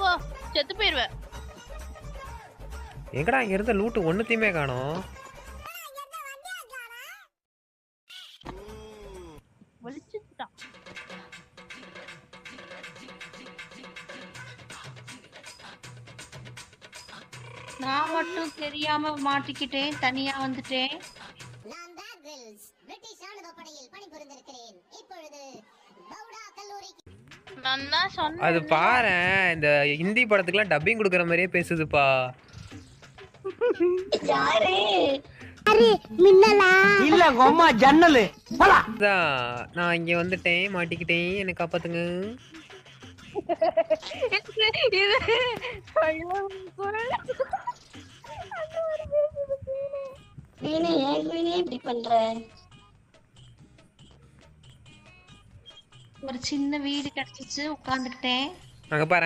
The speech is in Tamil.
போ செத்து போயிருவ. எங்கடா இங்க இருந்த லூட்டு ஒண்ணுத்தையுமே காணோம். வலிச்சுட்டான். நான் மட்டும் தெரியாம மாட்டிக்கிட்டேன், தனியா வந்துட்டேன். நான் பேர் கிரில்ஸ், பிரிட்டிஷ் ராணுவ படையில் பணிபுரிந்திருக்கிறேன். இப்பொழுது பவுடா கல்லூரிக்கு நான் தான் சொன்னேன். அது பாரு இந்த ஹிந்தி படத்துக்குலாம் டப்பிங் கொடுக்குற மாதிரியே பேசுதுப்பா. யாரு இல்ல அம்மா ஜன்னலு நான் இங்க வந்துட்டேன், மாட்டிக்கிட்டேன், எனக்கு காப்பாத்துங்க. இது ஐயோ இப்படி பண்ற? ஒரு சின்ன வீடு கிடைச்சிச்சு, உட்காந்துக்கிட்டேன். அங்க பாரு